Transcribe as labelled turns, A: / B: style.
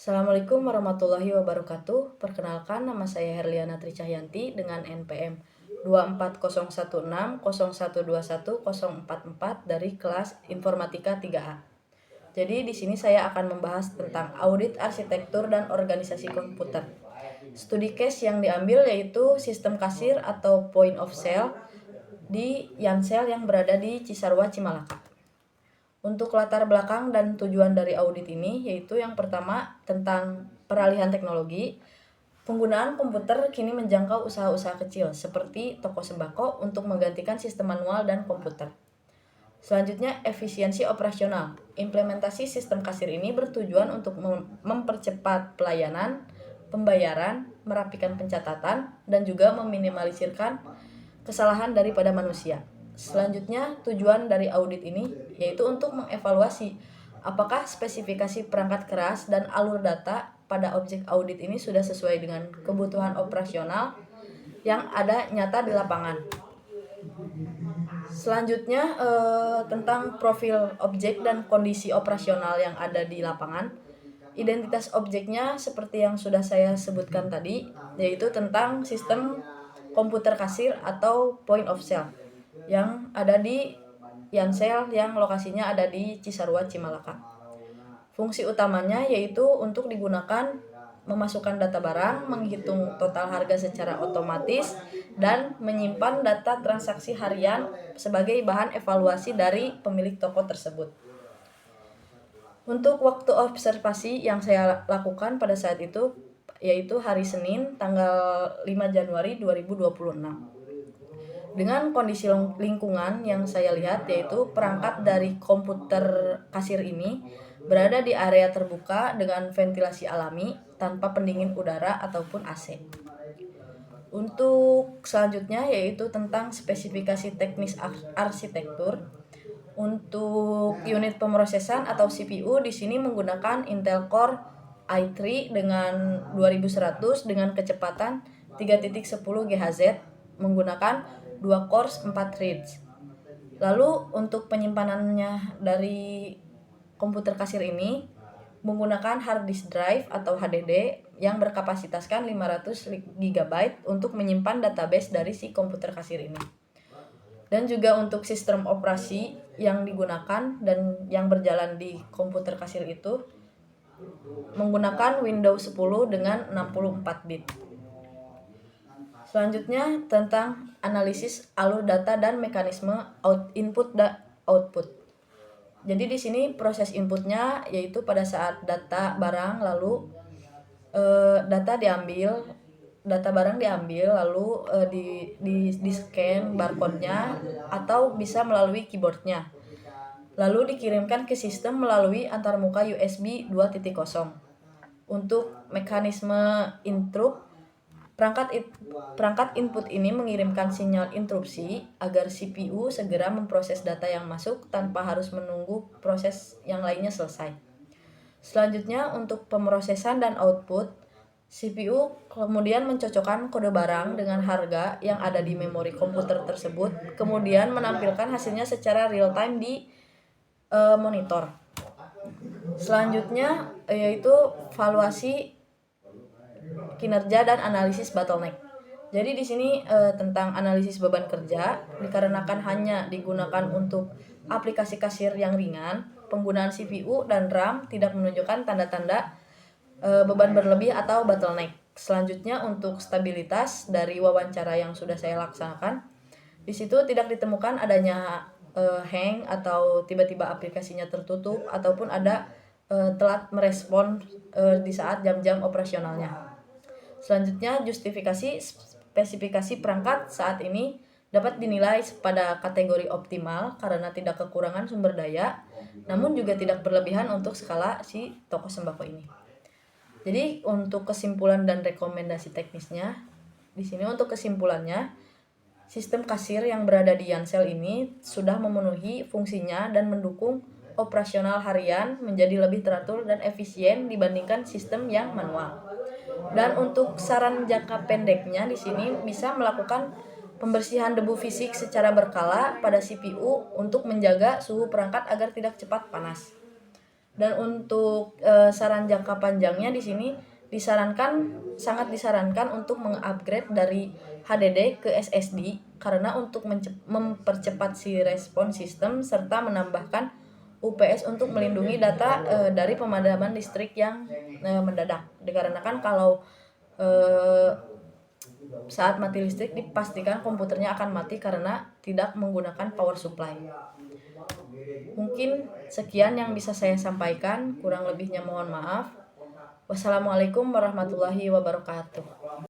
A: Assalamualaikum warahmatullahi wabarakatuh. Perkenalkan, nama saya Herliana Tricahyanti dengan NPM 24160121044 dari kelas Informatika 3A. Jadi di sini saya akan membahas tentang audit arsitektur dan organisasi komputer. Studi case yang diambil yaitu sistem kasir atau point of sale di Yansel yang berada di Cisarua, Cimalaka. Untuk latar belakang dan tujuan dari audit ini yaitu yang pertama tentang peralihan teknologi. Penggunaan komputer kini menjangkau usaha-usaha kecil seperti toko sembako untuk menggantikan sistem manual dan komputer. Selanjutnya, efisiensi operasional. Implementasi sistem kasir ini bertujuan untuk mempercepat pelayanan, pembayaran, merapikan pencatatan, dan juga meminimalisirkan kesalahan daripada manusia. Selanjutnya, tujuan dari audit ini yaitu untuk mengevaluasi apakah spesifikasi perangkat keras dan alur data pada objek audit ini sudah sesuai dengan kebutuhan operasional yang ada nyata di lapangan. Selanjutnya, tentang profil objek dan kondisi operasional yang ada di lapangan. Identitas objeknya seperti yang sudah saya sebutkan tadi, yaitu tentang sistem komputer kasir atau point of sale yang ada di Yansel yang lokasinya ada di Cisarua, Cimalaka. Fungsi utamanya yaitu untuk digunakan memasukkan data barang, menghitung total harga secara otomatis, dan menyimpan data transaksi harian sebagai bahan evaluasi dari pemilik toko tersebut. Untuk waktu observasi yang saya lakukan pada saat itu yaitu hari Senin tanggal 5 Januari 2026. Dengan kondisi lingkungan yang saya lihat yaitu perangkat dari komputer kasir ini berada di area terbuka dengan ventilasi alami tanpa pendingin udara ataupun AC. Untuk selanjutnya yaitu tentang spesifikasi teknis arsitektur. Untuk unit pemrosesan atau CPU di sini menggunakan Intel Core i3 dengan 2100 dengan kecepatan 3.10 GHz menggunakan 2 cores 4 threads. Lalu untuk penyimpanannya dari komputer kasir ini menggunakan hard disk drive atau HDD yang berkapasitaskan 500 GB untuk menyimpan database dari si komputer kasir ini. Dan juga untuk sistem operasi yang digunakan dan yang berjalan di komputer kasir itu menggunakan Windows 10 dengan 64 bit. Selanjutnya tentang analisis alur data dan mekanisme input dan output. Jadi di sini proses inputnya yaitu pada saat data barang lalu data barang diambil lalu di scan barcode-nya atau bisa melalui keyboard-nya. Lalu dikirimkan ke sistem melalui antarmuka USB 2.0. Untuk mekanisme interrupt, perangkat input ini mengirimkan sinyal interupsi agar CPU segera memproses data yang masuk tanpa harus menunggu proses yang lainnya selesai. Selanjutnya untuk pemrosesan dan output, CPU kemudian mencocokkan kode barang dengan harga yang ada di memori komputer tersebut, kemudian menampilkan hasilnya secara real time di monitor. Selanjutnya yaitu valuasi kinerja dan analisis bottleneck. Jadi di sini tentang analisis beban kerja dikarenakan hanya digunakan untuk aplikasi kasir yang ringan, penggunaan CPU dan RAM tidak menunjukkan tanda-tanda beban berlebih atau bottleneck. Selanjutnya untuk stabilitas dari wawancara yang sudah saya laksanakan, di situ tidak ditemukan adanya hang atau tiba-tiba aplikasinya tertutup ataupun ada telat merespon di saat jam-jam operasionalnya. Selanjutnya justifikasi spesifikasi perangkat saat ini dapat dinilai pada kategori optimal karena tidak kekurangan sumber daya, namun juga tidak berlebihan untuk skala si toko sembako ini. Jadi untuk kesimpulan dan rekomendasi teknisnya, di sini untuk kesimpulannya, sistem kasir yang berada di Yansel ini sudah memenuhi fungsinya dan mendukung operasional harian menjadi lebih teratur dan efisien dibandingkan sistem yang manual. Dan untuk saran jangka pendeknya di sini bisa melakukan pembersihan debu fisik secara berkala pada CPU untuk menjaga suhu perangkat agar tidak cepat panas. Dan untuk saran jangka panjangnya di sini sangat disarankan untuk mengupgrade dari HDD ke SSD karena untuk mempercepat si respon sistem serta menambahkan UPS untuk melindungi data dari pemadaman listrik yang mendadak. Dikarenakan kalau eh, saat mati listrik dipastikan komputernya akan mati karena tidak menggunakan power supply. Mungkin sekian yang bisa saya sampaikan, kurang lebihnya mohon maaf. Wassalamualaikum warahmatullahi wabarakatuh.